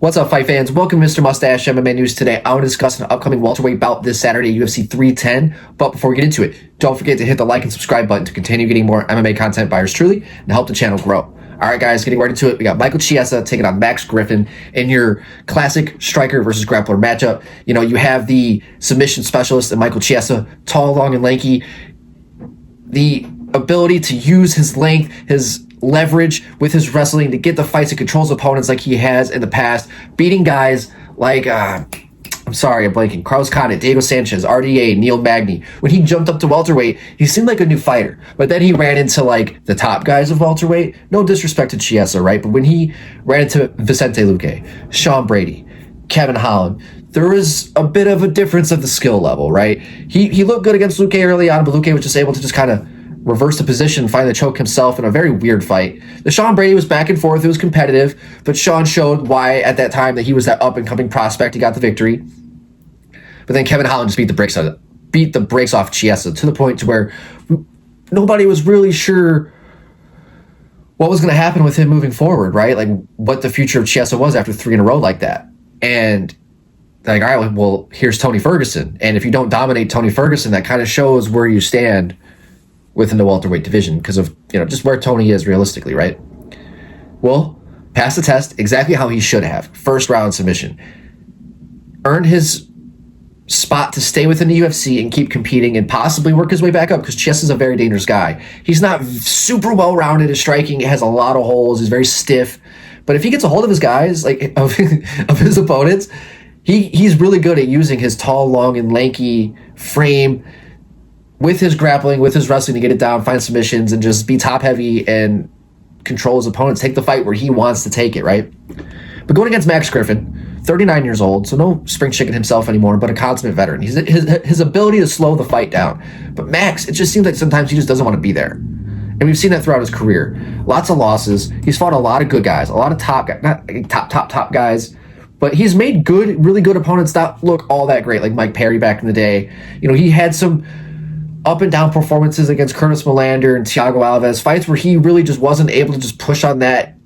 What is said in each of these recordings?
What's up, fight fans? Welcome to Mr. Mustache MMA News. Today, I want to discuss an upcoming welterweight bout this Saturday, UFC 310. But before we get into it, don't forget to hit the like and subscribe button to continue getting more MMA content by yours truly and help the channel grow. All right, guys, getting right into it. We got Michael Chiesa taking on Max Griffin in your classic striker versus grappler matchup. You know, you have the submission specialist in Michael Chiesa, tall, long, and lanky. The ability to use his length, his leverage with his wrestling to get the fights and controls opponents like he has in the past, beating guys like I'm blanking, Carlos Condit, Diego Sanchez, RDA, Neil Magny. When he jumped up to welterweight, he seemed like a new fighter, but then he ran into like the top guys of welterweight. No disrespect to Chiesa, right? But when he ran into Vicente Luque, Sean Brady, Kevin Holland, there was a bit of a difference of the skill level, right? He looked good against Luque early on, but Luque was just able to just kind of reverse the position, find the choke himself in a very weird fight. The Sean Brady was back and forth. It was competitive, but Sean showed why at that time that he was that up-and-coming prospect. He got the victory. But then Kevin Holland just beat the brakes off Chiesa to the point to where nobody was really sure what was going to happen with him moving forward, right? Like what the future of Chiesa was after 3 in a row like that. And like, all right, well, here's Tony Ferguson. And if you don't dominate Tony Ferguson, that kind of shows where you stand within the welterweight division because of, you know, just where Tony is realistically, right? Well, passed the test exactly how he should have. First round submission. Earned his spot to stay within the UFC and keep competing and possibly work his way back up because Chiesa's a very dangerous guy. He's not super well-rounded. His striking has a lot of holes. He's very stiff. But if he gets a hold of his guys, like of his opponents, he's really good at using his tall, long, and lanky frame with his grappling, with his wrestling to get it down, find submissions, and just be top heavy and control his opponents, take the fight where he wants to take it, right? But going against Max Griffin, 39 years old, so no spring chicken himself anymore, but a consummate veteran. His ability to slow the fight down. But Max, it just seems like sometimes he just doesn't want to be there. And we've seen that throughout his career. Lots of losses. He's fought a lot of good guys, a lot of top guys, not top guys, but he's made really good opponents not look all that great, like Mike Perry back in the day. You know, he had some up and down performances against Curtis Melander and Thiago Alves, fights where he really just wasn't able to just push on that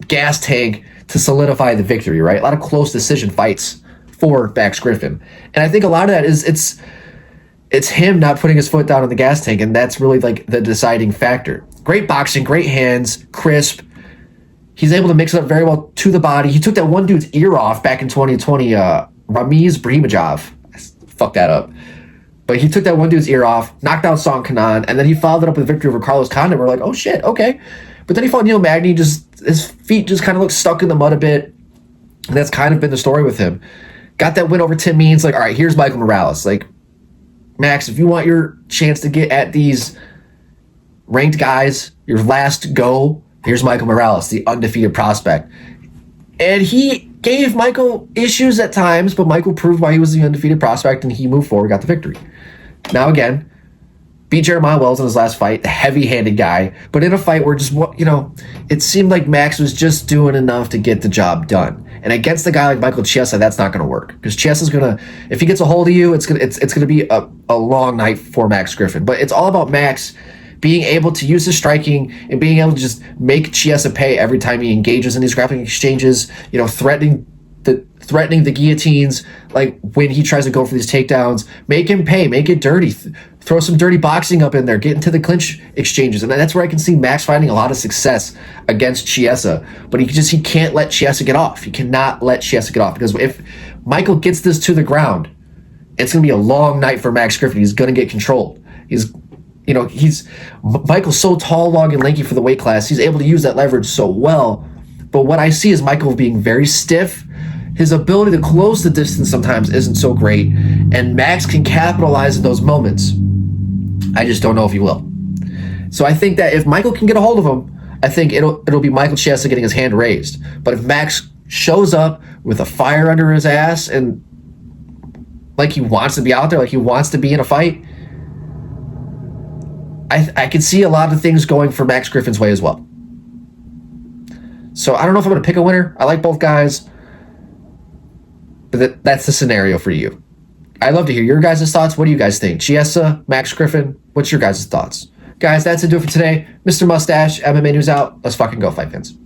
gas tank to solidify the victory, right? A lot of close decision fights for Max Griffin. And I think a lot of that is it's him not putting his foot down on the gas tank, and that's really like the deciding factor. Great boxing, great hands, crisp. He's able to mix it up very well to the body. He took that one dude's ear off back in 2020, Ramiz Brahimajov. I fucked that up. But he took that one dude's ear off, knocked out Song Kanan, and then he followed it up with a victory over Carlos Condit. We're like, oh shit, okay. But then he fought Neil Magny, his feet just kind of looked stuck in the mud a bit. And that's kind of been the story with him. Got that win over Tim Means, like, all right, here's Michael Morales. Like, Max, if you want your chance to get at these ranked guys, your last go, here's Michael Morales, the undefeated prospect. And he gave Michael issues at times, but Michael proved why he was the undefeated prospect, and he moved forward, got the victory. Now again, beat Jeremiah Wells in his last fight, the heavy-handed guy, but in a fight where just, you know, it seemed like Max was just doing enough to get the job done. And against a guy like Michael Chiesa, that's not going to work because Chiesa's going to, if he gets a hold of you, it's going to be a long night for Max Griffin. But it's all about Max being able to use his striking and being able to just make Chiesa pay every time he engages in these grappling exchanges, you know, threatening the guillotines, like when he tries to go for these takedowns, make him pay, make it dirty, throw some dirty boxing up in there, get into the clinch exchanges. And that's where I can see Max finding a lot of success against Chiesa, but he can't let Chiesa get off. He cannot let Chiesa get off because if Michael gets this to the ground, it's going to be a long night for Max Griffin. He's going to get controlled. Michael's so tall, long, and lanky for the weight class. He's able to use that leverage so well. But what I see is Michael being very stiff. His ability to close the distance sometimes isn't so great, and Max can capitalize in those moments. I just don't know if he will. So I think that if Michael can get a hold of him, I think it'll be Michael Chiesa getting his hand raised. But if Max shows up with a fire under his ass and like he wants to be out there, like he wants to be in a fight, I can see a lot of things going for Max Griffin's way as well. So I don't know if I'm going to pick a winner. I like both guys. But that's the scenario for you. I'd love to hear your guys' thoughts. What do you guys think? Chiesa, Max Griffin, what's your guys' thoughts? Guys, that's it for today. Mr. Mustache, MMA News out. Let's fucking go, fight fans.